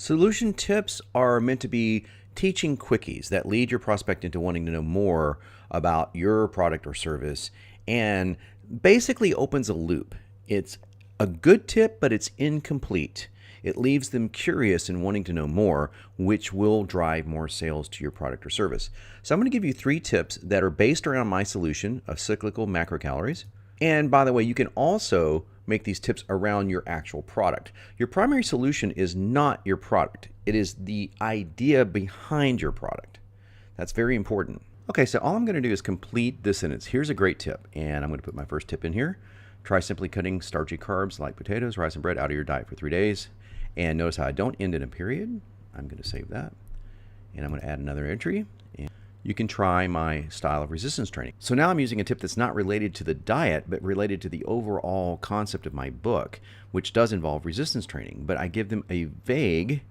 Solution tips are meant to be teaching quickies that lead your prospect into wanting to know more about your product or service and basically opens a loop. It's a good tip, but it's incomplete. It leaves them curious and wanting to know more, which will drive more sales to your product or service. So I'm going to give you 3 tips that are based around my solution of cyclical macrocalories. And by the way, you can also make these tips around your actual product. Your primary solution is not your product. It is the idea behind your product. That's very important. Okay, so all I'm going to do is complete this sentence. Here's a great tip, and I'm going to put my first tip in here. Try simply cutting starchy carbs like potatoes, rice, and bread out of your diet for 3 days. And notice how I don't end in a period. I'm going to save that. And I'm going to add another entry. And you can try my style of resistance training. So now I'm using a tip that's not related to the diet, but related to the overall concept of my book, which does involve resistance training. But I give them a vague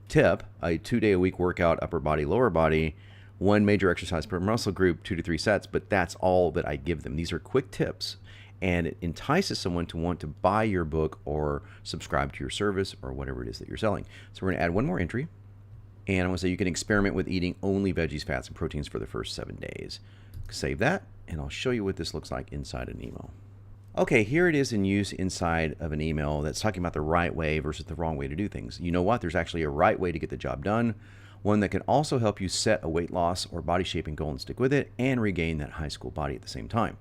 tip, a 2-day-a-week workout, upper body, lower body, 1 major exercise per muscle group, 2 to 3 sets, but that's all that I give them. These are quick tips, and it entices someone to want to buy your book or subscribe to your service or whatever it is that you're selling. So we're going to add 1 more entry. And I'm going to say you can experiment with eating only veggies, fats, and proteins for the first 7 days. Save that, and I'll show you what this looks like inside an email. Okay, here it is in use inside of an email that's talking about the right way versus the wrong way to do things. You know what? There's actually a right way to get the job done, one that can also help you set a weight loss or body shaping goal and stick with it and regain that high school body at the same time.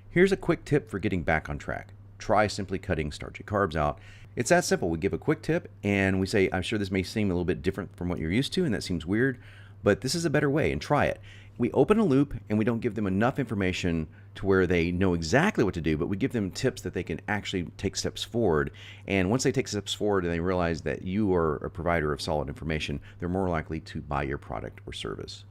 Here's a quick tip for getting back on track. Try simply cutting starchy carbs out. It's that simple. We give a quick tip and we say, I'm sure this may seem a little bit different from what you're used to, and that seems weird, but this is a better way, and try it. We open a loop and we don't give them enough information to where they know exactly what to do, but we give them tips that they can actually take steps forward. And once they take steps forward and they realize that you are a provider of solid information, they're more likely to buy your product or service.